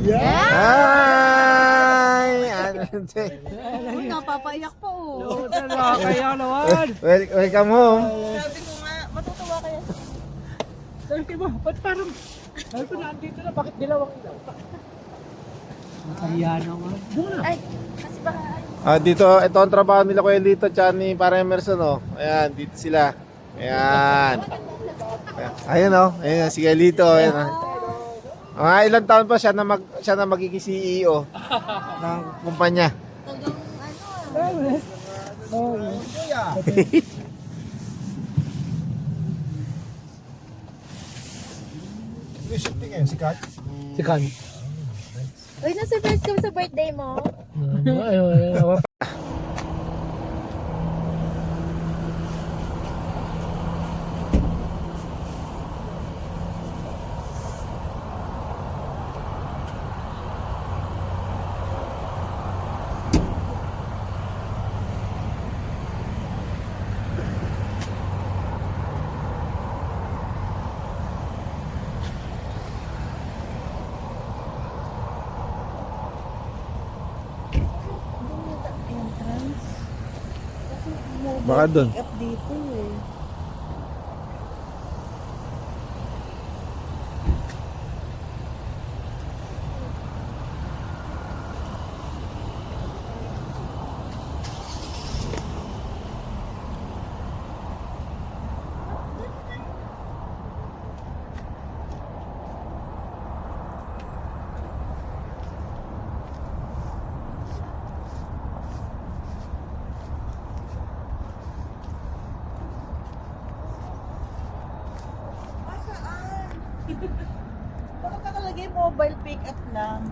Hi! Uy, napapaiyak pa oh. Kaya naman. Welcome home. Sabi ko nga, matutuwa kaya. Sabi mo, ba't parang, sabi ko nandito na, bakit dilawang ilaw? Kaya naman. Ay, kasi baka Dito, ito ang trabaho nila Kuya Lito at ni para Emerson, oh. Ayan, dito sila. Ayan. Ayan, oh. Ayan, si Kuya Lito. Ayan, oh. Mga ilang taon pa siya na magiging CEO ng kumpanya. hanggang ano Si Kat? Si Kan. Uy, na-surprise kami sa birthday mo. Entrance. Baka dun. Pick up dito eh. Bakit nakalagay mobile pick up lang?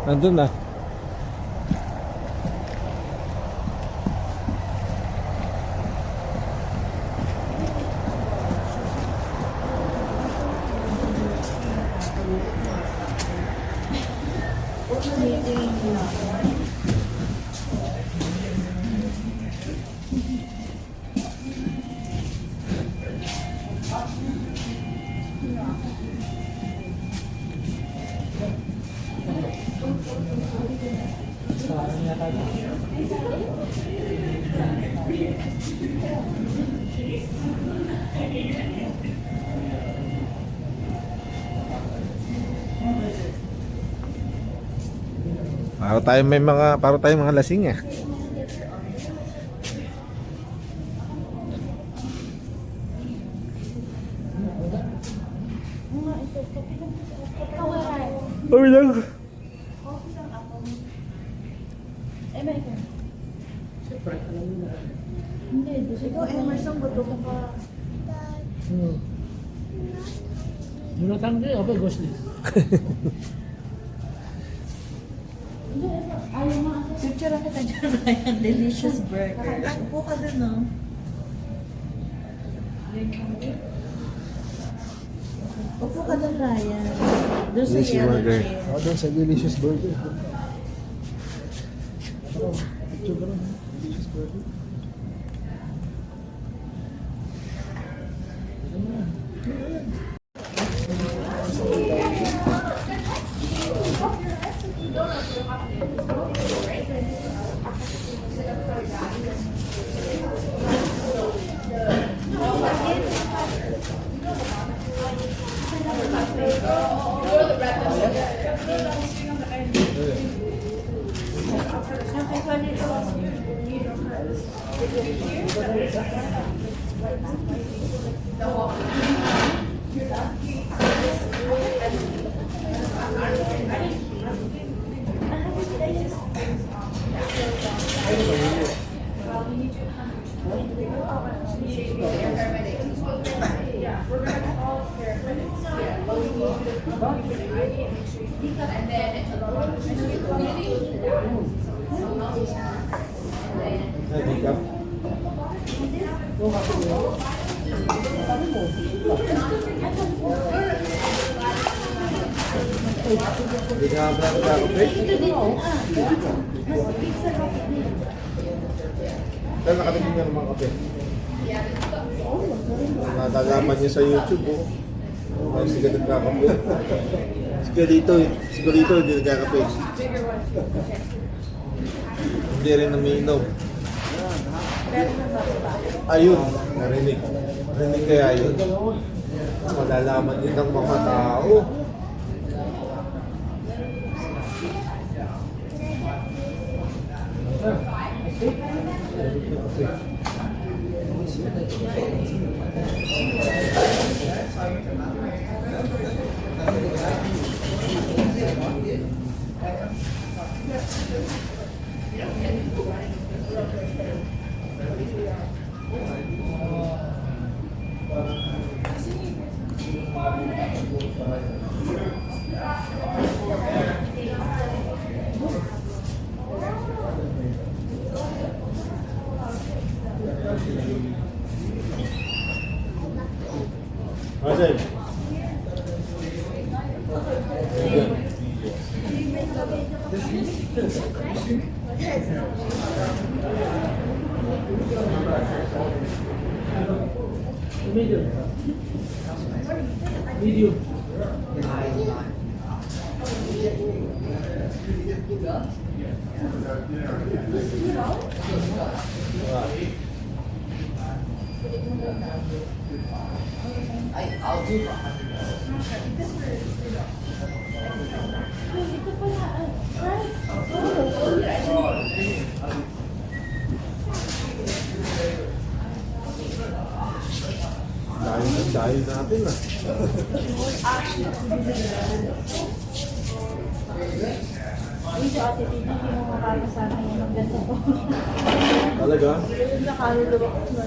Nandun na. Para tayo mga lasing ah. Oh, lang. Hindi, ikaw Emerson, gusto ko pa. Bunatan ko yun, okay, ghost list. Picture kita dyan, Ryan. Delicious burger. Upo ka dun, no? Upo ka dun, Ryan. Doon sa Delicious yellow burger. chair. Doon sa Delicious Burger. Picture ka rin, Delicious Burger. Hindi ka ba nagkakape? Saan nakatingin na ng mga kape? Natagapan niya sa YouTube, oh. Ay, sige nagkakape. Sige dito, hindi nagkakape. Hindi rin namiinom. Ayun, narinig. Narinig kaya yun. Malalaman din ng mga tao. Asal. Medium. Medium. Dahil natin ah. Hindi ate, hindi mo makakasama yun ng ganito po. Talaga? Yung nakaluluwa ko sa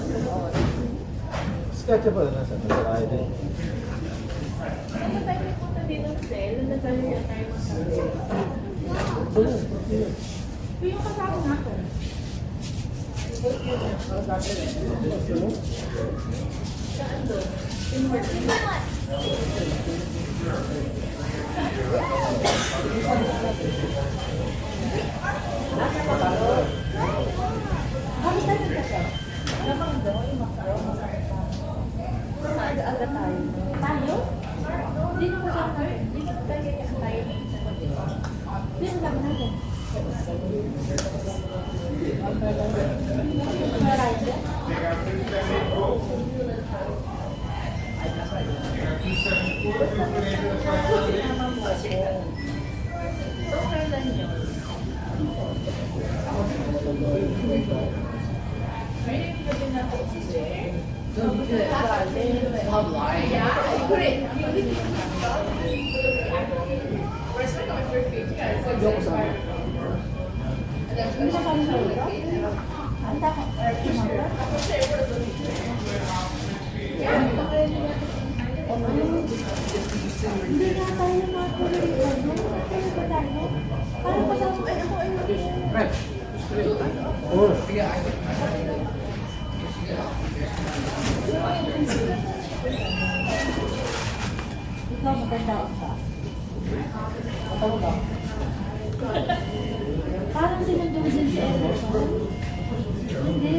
Sketch pa na nasa tayo din. ano tayo may punta dito sa cell? Ano tayo yung tayo yung kasama natin. Saan doon? Halos tayo nagkasa. Namang doon, yung masarap. Aga-aga tayo. Tayo? Hindi na masarap tayo. Hindi na tayo kasi tayo. Hindi na lang natin. Hindi na tayo makakulit. Parang pasama ay ako ikaw maganda ka. Matawag ka. Parang sinundong din si Erickson. Hindi.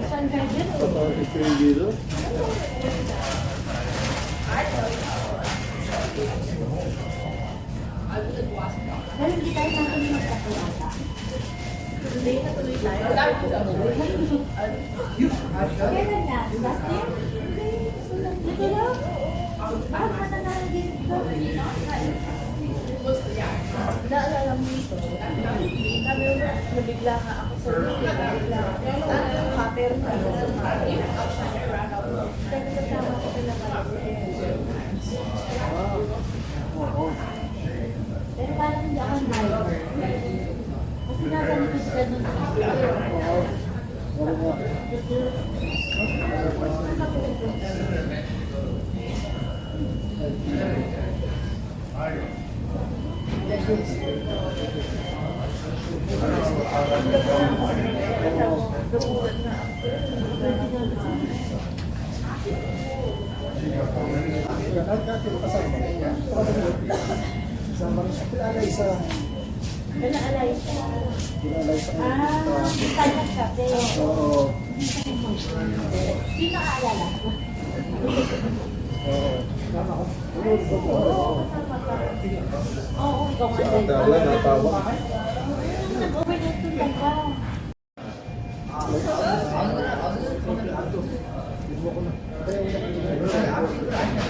Saan ka din? Dito? Pero hindi tayo natin magkakilala. Tuloy na tuloy tayo. Kailan na? Last year? Dito lang? Bakit ka na bigla nga ako sa bigla. Cutter na. Pero kasama ko sila pero parang hindi ako driver. Kasi nasa likod ka nun. Alay sa... Pinaalay siya. Alay sa... Kanya siya. Oo. Hindi nakaalala. Tama ko. Oo, kasama ka. Oo, ikaw nga. Si Ate Ala natawag. Nag-overnight tulad ka.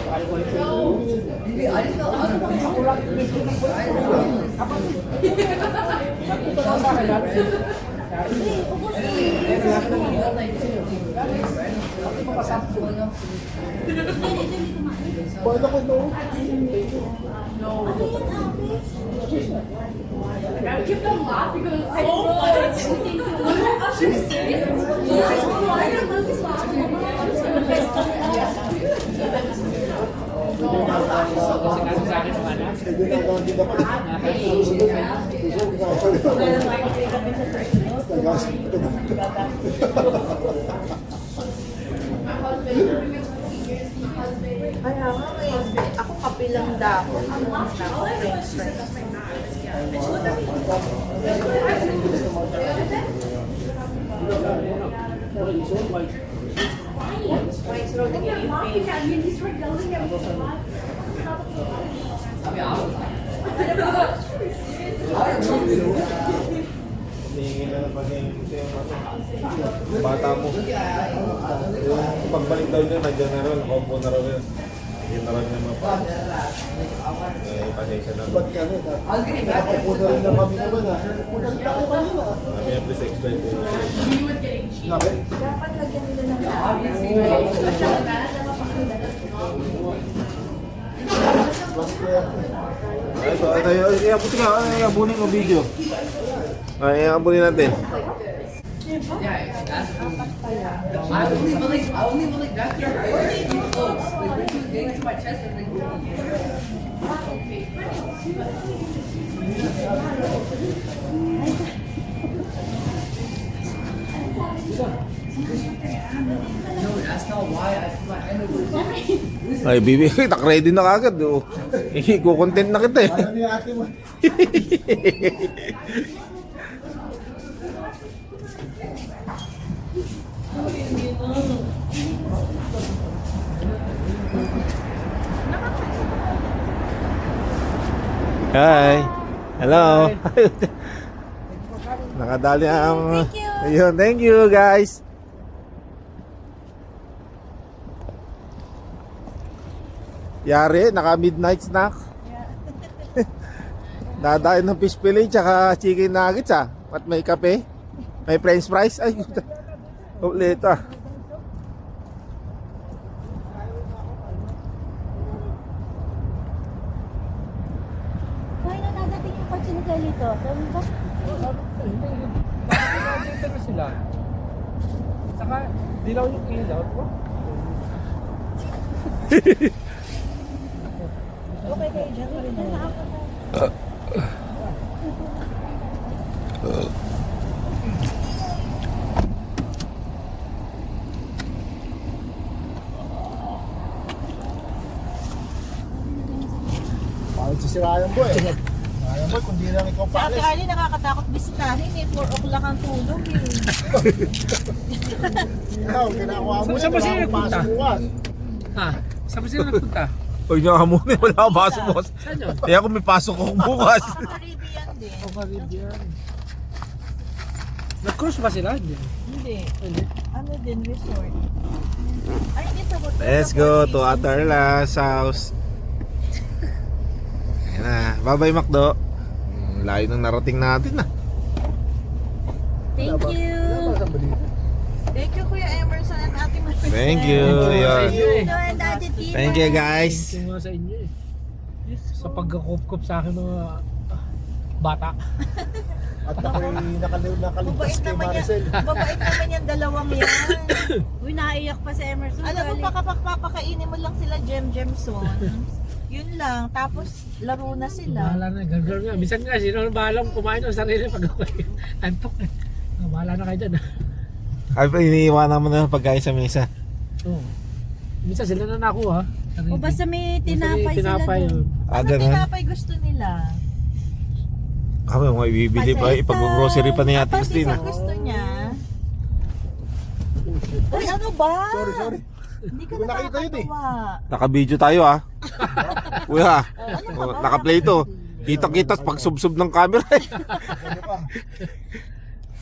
Paano ko ito? Hindi na ako hindi dapat. Kaya nga ako kapilang dako. Humingi na ng pag-iingit yung bata mo. Yung pagbalik daw niya, nandiyan na rin, nakaupo na rin. Hindi na rin niya mapa. Pasensya na. Ba't kami? Nakaupo na rin na kami naman ah. Punta ko kanina. Kami please explain to you. Bakit? Dapat lagyan nila ng Iabutin ka, iabunin mo video. Ay, iabunin natin. I only believe that's your way too close. Like we're too getting to my chest and like no, that's not why I put my hand over. Ay, bibi, tak-ready na kagad. Oh. Iko-content na kita eh. Ano niya ate mo? Hi. Hello. Nakadali ang... Thank you. Ayun, thank you guys. Yari, naka-midnight snack. Dadain ng fish fillet tsaka chicken nuggets ah. At may kape. May french fries. Ay, ulit ah. Kaya na nadating yung kotse ni Galito. Sabi ba? Dito na sila. Saka, dilaw yung ilaw. Okay kayo dyan. Bakit sisirayan mo eh? Sisirayan mo kung di lang ikaw Sa Ate palis. Arlie, nakakatakot bisitahin eh. 4 o'clock ang tulog eh. Ikaw, ginagawa mo Saan ba sila wala akong nagpunta? pasok bukas. Ha? Saan ba sila nagpunta? Huwag niyo ka muna. Wala akong pasok boss. Saan yun? Kaya ako may pasok ako bukas. Sa Caribbean din. O Caribbean. Nag-cruise ba sila? Hindi. Hindi. Hindi. Ano din, resort. Ay, hindi sa hotel. Let's sa go Four to Seasons. Atarlas house. Ayan na. Bye-bye, Macdo. Layo nang narating natin ah. Thank you. Thank you, Kuya Emerson at Ate Maricel. Thank you. Yan. Ito and Ate Tina. Thank you guys. Thank you nga sa inyo eh. Sa pagkakup-kup sa akin mga bata. At ako'y nakaligtas Mabait kay naman yan. Maricel. Mabait naman yung dalawang yan. Uy, naiyak pa si Emerson. Alam mo, papakainin mo lang sila Jem-Jemson. Yun lang. Tapos, laro na sila. Bahala na, gagawin nga. Minsan nga, sino ang bahala kumain ng sarili pag ako antok eh. Bahala na kayo dyan. Ay, iniiwanan mo na yung pagkain sa mesa. Oo. Minsan sila na nakuha. O basta may tinapay sila doon. Ah, Ano ganun. tinapay gusto nila? Kami mga ibibili pa, ipag-grocery pa ni Ate Christina. Pasisa gusto niya. Ay, ano ba? Sorry. Hindi ka Hindi ko nakita yun eh. nakakatawa. Naka-video tayo ah. Kuya, naka-play to. Kita-kita pag sub-sub ng camera.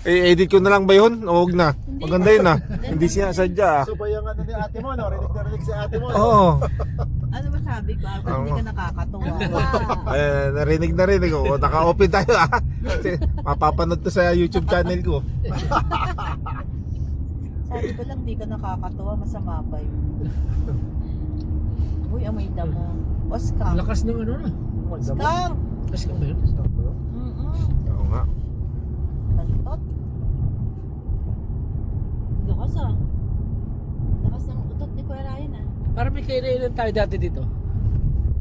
Edit ko na lang ba yun? O huwag na. Maganda yun ah. Hindi siya sadya ah. So ba yung ano ni ate mo, no? Rinig na rinig si ate mo. no? Oo. Ano ba sabi ko? Hindi ka nakakatawa. Narinig na rin. O, naka-open tayo ah. Kasi mapapanood to sa YouTube channel ko. Sabi ko lang, di ka nakakatawa. Masama ba yun? Uy, amoy damo. O, skunk. Lakas ng ano na. Skunk! Lakas ng meron. Oo nga. Kantot. Lakas ah. Lakas ng utot ni Kuya Ryan ah. Parang may kainan tayo dati dito.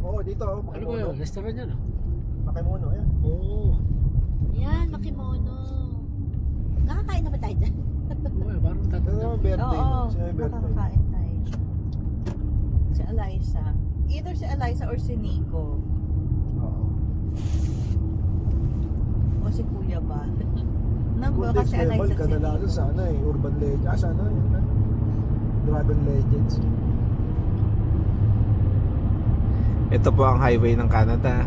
Oo, dito. Ano ba yun? Restaurant yan ah. Pakimuno, yan. Oo. Yan, makimono. Nakakain na ba tayo dyan? Oo, parang Ano tatanda. naman birthday? Oo, Siya may birthday. nakakain tayo dyan. Si Eliza. Either si Eliza or si Nico. Oo. O si Kuya ba? Nang Good kasi Level, Eliza si kadalasan Nico. sana eh. Urban Legends. Sana yun. Dragon Legends. Ito po ang highway ng Canada.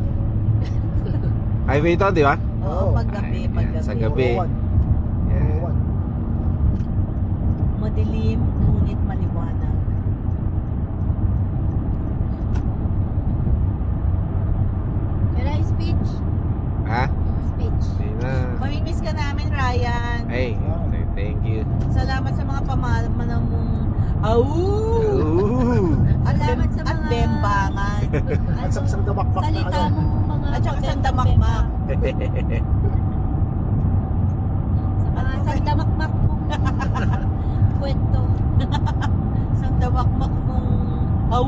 Highway to, di ba? Oo, paggabi, Ayan, paggabi. sa gabi. 401. Yan. 401. Madilim, ngunit maliwanag. Kaya yung speech. Ha? Speech. Hindi na. Mamimiss ka namin, Ryan. Ay, thank you. Salamat sa mga pamamanan mong au! Ooh. Salamat sa At mga bembangan. At sa damakmak na salita ano. mo mga At saka sa pabembang-bembang. damakmak. Sa mga sandamakmak mong kwento. Sa damakmak mong au!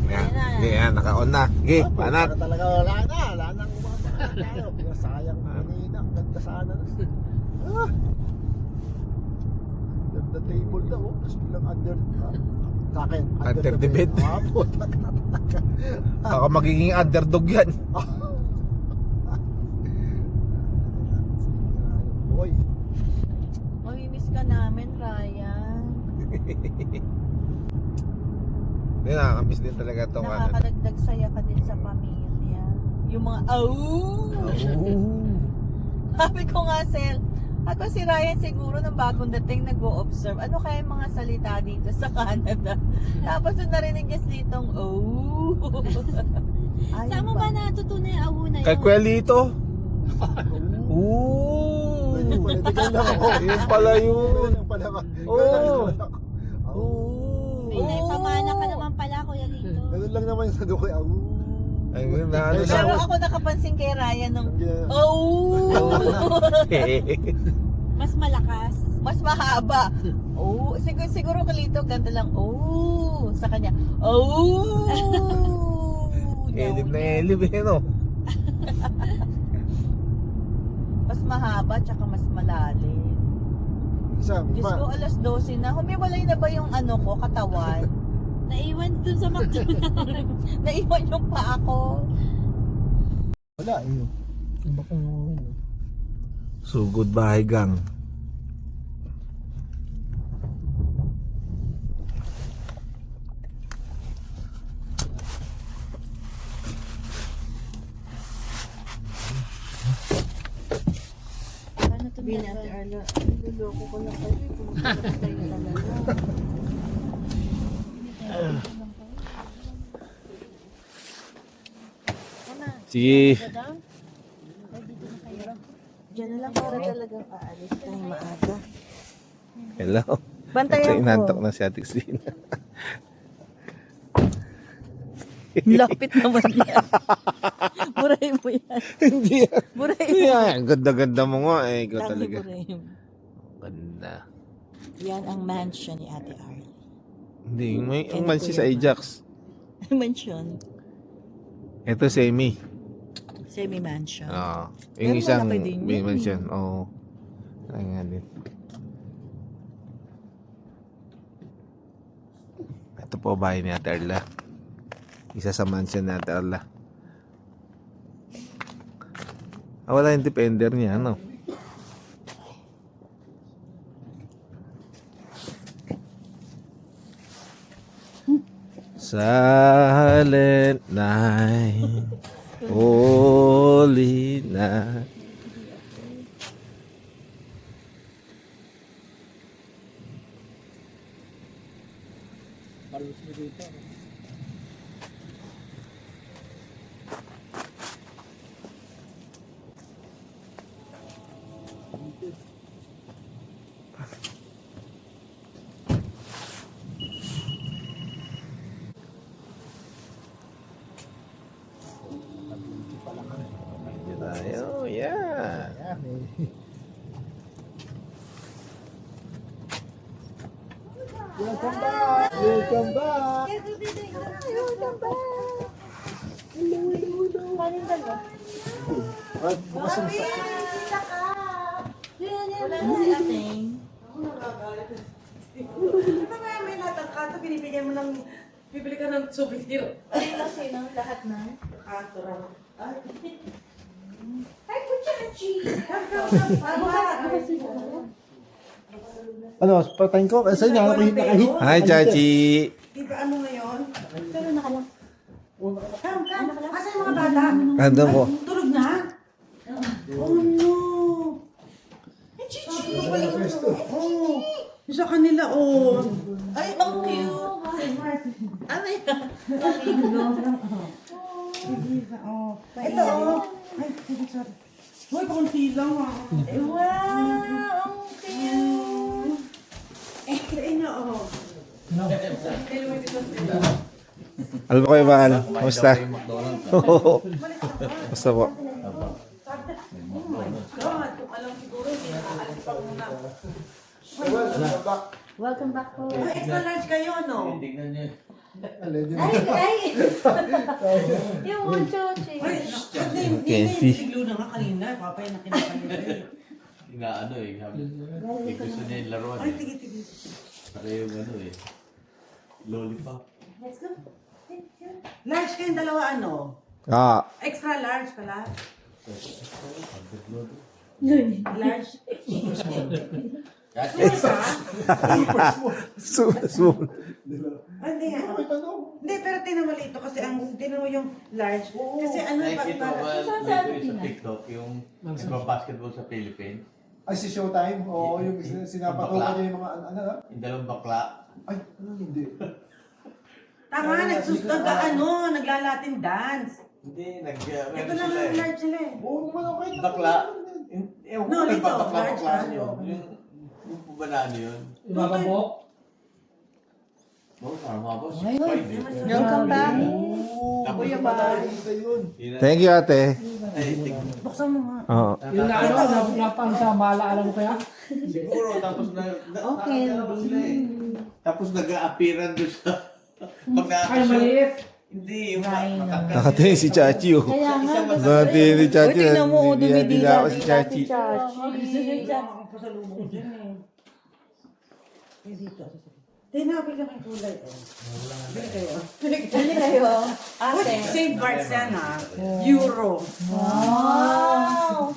Yan, yan, naka-on na. Okay, panat. Para talaga wala na. Wala nang umabaka tayo. Sayang kanina. Ang ganda sana na. Ah. Under the table daw. Oh. Tapos bilang under. Sa akin. Under the bed. Ah, puta. Baka magiging underdog yan. Boy. Mamimiss ka namin, Ryan. Hindi, nakakamiss din talaga itong ano. Nakakadagdag saya ka din sa pamilya. Yung mga au! Sabi ko nga, Sel, ako si Ryan siguro nung bagong dating nag-o-observe. Ano kaya yung mga salita dito sa Canada? Tapos nung narinig niya ditong oh. Saan mo ba natutunan yung awu na yun? Kay Kuelito. Ooh. Pwede pala. Tignan lang ako. Yun pala yun. Yun pala ka. Oo. Oo. May naipamana ka naman pala, Kuya Lito. Ganun lang naman yung sabi ko. Ay, na ano Pero siya. ako nakapansin kay Ryan nung Oh. oh. Mas malakas. Mas mahaba. Oh, siguro kalito ganito lang. Oh, sa kanya. Oh. Elib na elib eh, no? Mas mahaba tsaka mas malalim. Isa, Diyos ko, alas 12 na. Humiwalay na ba yung ano ko, katawan? Naiwan dun sa McDonald's. Naiwan yung pa ako. wala eh. So, goodbye, gang. Paano ito Sabi natin, Arla, niloloko ko lang kayo. Pumunta kayo talaga. Sige. Madam? Diyan na lang para talagang aalis tayo maaga. Hello. Bantayan Ito, ko. inantok na si Ate Christina. Lapit naman yan. Burahin mo yan. Hindi yan. Burahin mo. Yan, ganda-ganda mo nga eh. Ikaw Lagi talaga. burahin mo. Ganda. Yan ang mansion ni Ate Arlie. Hindi, may ang mansi sa Ajax. Mansion. Ito semi. Semi-mansion. Oo. Pero Yung isang malaki din may yun. mansion. Oo. Ay nga din. Ito po bahay ni Ate Arla. Isa sa mansion ni Ate Arla. Wala yung defender niya, ano? Silent night, holy night. Palos mo dito. Medyo tayo, yeah. Ayan, eh. Welcome back! Welcome back! At bukas yung sa... Wala na si Ating. May natangkato, binibigyan mo ng, bibili ka ng souvenir. Ay, sino? Lahat na? Ano, patayin ko? Sa'yo na, nakahit. Hi, Chachi. Di ba ano ngayon? Pero nakalak. Kam, asa yung mga bata? Ando mo. Tulog na? Oh no! Eh, Chichi! Oh, yung sa kanila, oh. Ay, ang cute. Ano yan? Oh. Ito, oh. Ay, sorry. Hoy, konti lang, ah. Wow, ang cute. Kain na, oh. Alam mo kayo ba, ano? Kamusta? Kamusta po? God, kung alam siguro, hindi nakaalis pa muna. Welcome back po. Ay, extra large kayo, no? Ay! Yung mga chochi. Ay, hindi, Kenzie. siglo na nga kanina. Papay na kinakanila eh. Inaano eh, sabi, eh, gusto niya yung laruan Ay, eh. tigi-tigi. Para yung ano eh, lollipop. Let's go. Large kayong dalawa, ano? Ah, Extra large pala. Nun. Large. soon. Hindi nga. Hindi, pero tinan mo ito kasi ang tinan mo yung large. Kasi ano yung Nakikita mo ba Saan dito sa sa TikTok, yung nagpa-basketball sa Philippines? Ay, si Showtime? Oo, yung sinapatukan niya yung mga ano, ano? Yung dalawang bakla. Ay, ano hindi? tama, naglalatin dance. Hindi, Ito meron na sila lang eh. large sila eh. Oo naman ako. Bakla. Ewan No, ko, dito, nagbabakla-bakla large yun. ka. Yung po ba na ano yun? Ibababok. Oo, parang mga boss. Fine eh. Welcome back. Tapos Kuya yung ba? mga- Yun. yun na- Thank you, ate. Ay, Buksan mo nga. Oo. Yung na ano, napang sa bala, alam mo kaya? siguro, tapos Okay. nakakalaman sila eh. Tapos nag-a-appearan doon sa... Pag Ay, maliit. Hindi, yung matangkad. Nakatingin si Chachi, oh. Kaya nga, Nakatingin si Chachi. Uy, tingnan mo, dumidila ako si Chachi. Ako pa sa lumong dyan eh. Eh, dito. Tinapil lang yung kulay. Oh. Bili kayo. Bili kayo. Uy, Ate. St. Bart's yan ha. Euro. Wow.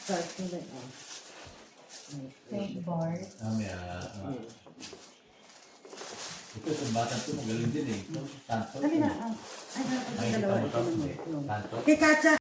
Bart's kulay. Oh. Thank you, Bart. Ito, sa bata ito, magaling din eh. Ito, Santos. Dali na. Ay, Ay, dalawa. tama-tama eh. Santos. Kay Katya.